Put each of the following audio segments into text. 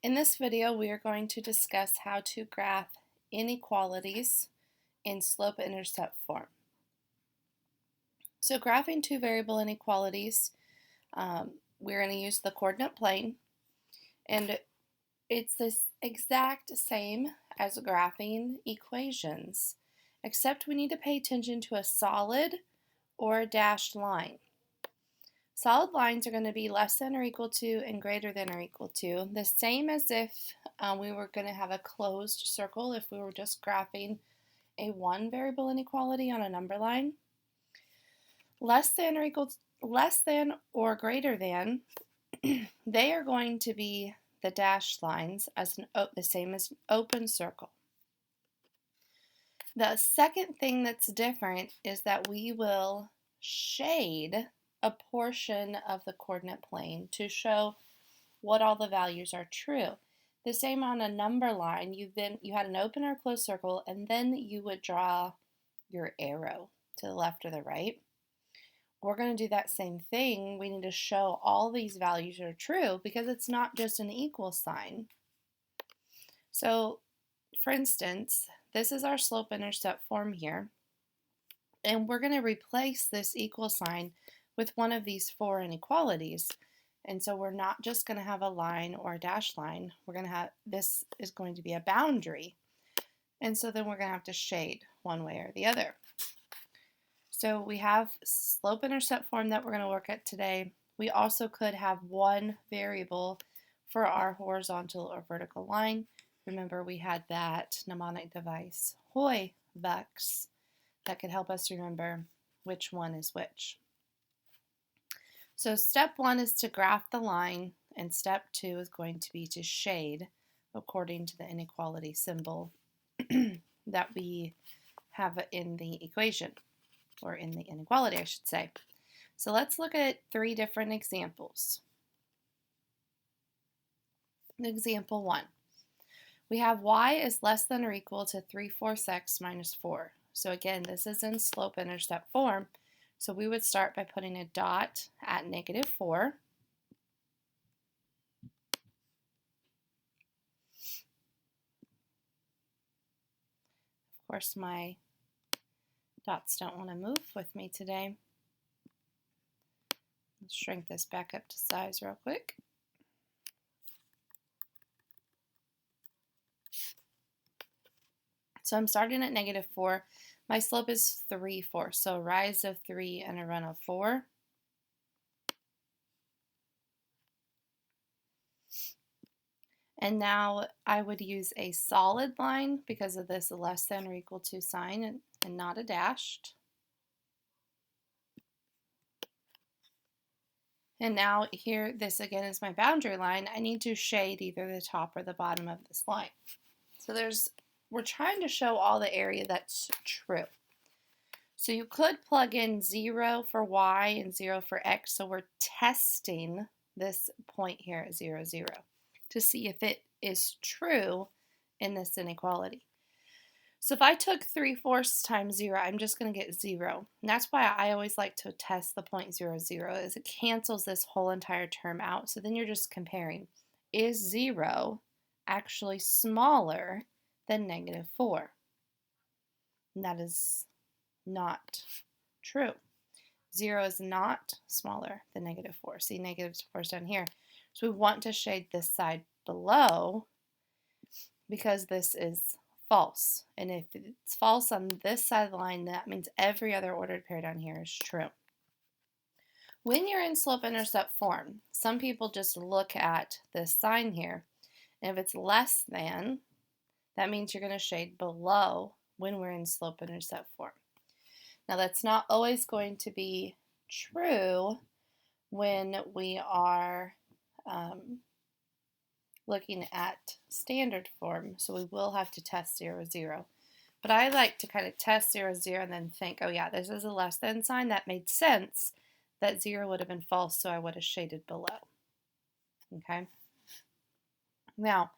In this video, we are going to discuss how to graph inequalities in slope-intercept form. So graphing two variable inequalities, we're going to use the coordinate plane, and it's this exact same as graphing equations, except we need to pay attention to a solid or a dashed line. Solid lines are going to be less than or equal to and greater than or equal to, the same as if we were going to have a closed circle if we were just graphing a one variable inequality on a number line. Less than or greater than, they are going to be the dashed lines as the same as an open circle. The second thing that's different is that we will shade a portion of the coordinate plane to show what all the values are true. The same on a number line, you had an open or closed circle, and then you would draw your arrow to the left or the right. We're going to do that same thing. We need to show all these values are true because it's not just an equal sign. So, for instance, this is our slope-intercept form here, and we're going to replace this equal sign with one of these four inequalities. And so we're not just going to have a line or a dashed line. We're going to have, this is going to be a boundary. And so then we're going to have to shade one way or the other. So we have slope-intercept form that we're going to look at today. We also could have one variable for our horizontal or vertical line. Remember, we had that mnemonic device, HOI-VEX, that could help us remember which one is which. So step one is to graph the line, and step two is going to be to shade according to the inequality symbol that we have in the equation, or in the inequality, I should say. So let's look at three different examples. Example 1. We have y is less than or equal to 3/4 x minus 4. So again, this is in slope-intercept form. So we would start by putting a dot at -4. Of course, my dots don't want to move with me today. Let's shrink this back up to size real quick. So I'm starting at -4. My slope is 3/4, so a rise of 3 and a run of 4. And now I would use a solid line because of this less than or equal to sign and not a dashed. And now here, this again is my boundary line. I need to shade either the top or the bottom of this line. So we're trying to show all the area that's true. So you could plug in 0 for y and 0 for x. So we're testing this point here at 0, 0 to see if it is true in this inequality. So if I took 3/4 times 0, I'm just going to get 0. And that's why I always like to test the point 0, 0, is it cancels this whole entire term out. So then you're just comparing. Is 0 actually smaller than -4? And that is not true. 0 is not smaller than -4. See, -4 is down here. So we want to shade this side below because this is false. And if it's false on this side of the line, that means every other ordered pair down here is true. When you're in slope-intercept form, some people just look at this sign here. And if it's less than, that means you're going to shade below when we're in slope-intercept form. Now that's not always going to be true when we are looking at standard form, so we will have to test 0, 0. But I like to kind of test 0, 0 and then think, oh yeah, this is a less than sign. That made sense. That 0 would have been false, so I would have shaded below. Okay? Now,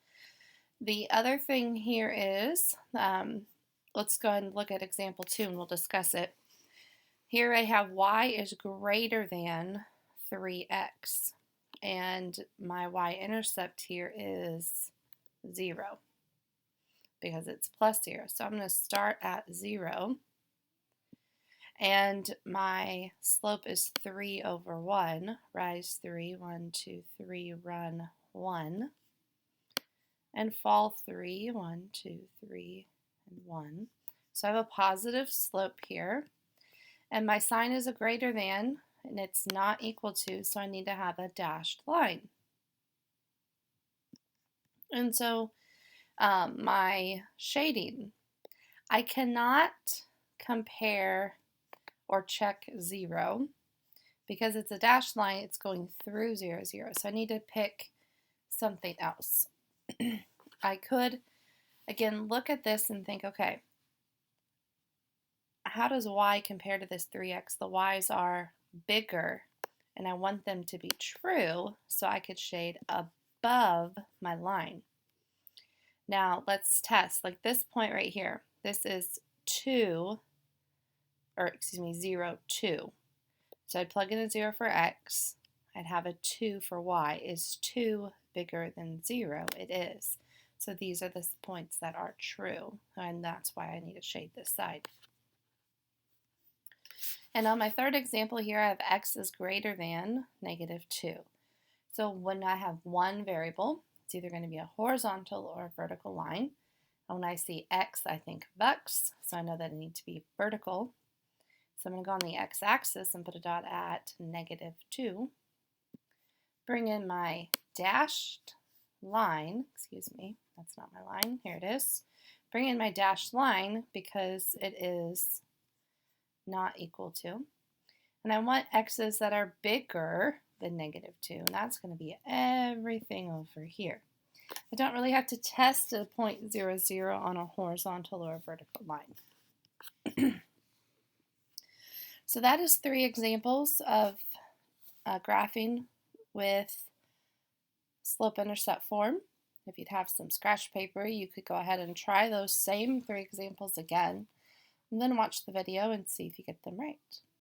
the other thing here is, let's go ahead and look at example 2 and we'll discuss it. Here I have y is greater than 3x. and my y-intercept here is 0 because it's plus 0. So I'm going to start at 0, and my slope is 3 over 1. Rise 3, 1, 2, 3, run 1, and fall 3, 1, 2, 3, and 1. So I have a positive slope here, and my sign is a greater than, and it's not equal to, so I need to have a dashed line. And so my shading, I cannot compare or check 0 because it's a dashed line, it's going through 0, 0. So I need to pick something else. I could, again, look at this and think, okay, how does y compare to this 3x? The y's are bigger, and I want them to be true, so I could shade above my line. Now let's test, like this point right here. This is 0, 2. So I'd plug in a 0 for x. I'd have a 2 for y. Is 2 bigger than 0? It is. So these are the points that are true, and that's why I need to shade this side. And on my third example here, I have x is greater than -2. So when I have one variable, it's either going to be a horizontal or a vertical line. And when I see x, I think of x, so I know that I need to be vertical. So I'm going to go on the x-axis and put a dot at -2. Bring in my dashed line, excuse me, that's not my line, here it is. Bring in my dashed line because it is not equal to. And I want x's that are bigger than -2, and that's going to be everything over here. I don't really have to test a point 0, 0 on a horizontal or a vertical line. So that is 3 examples of graphing with slope-intercept form. If you'd have some scratch paper, you could go ahead and try those same 3 examples again, and then watch the video and see if you get them right.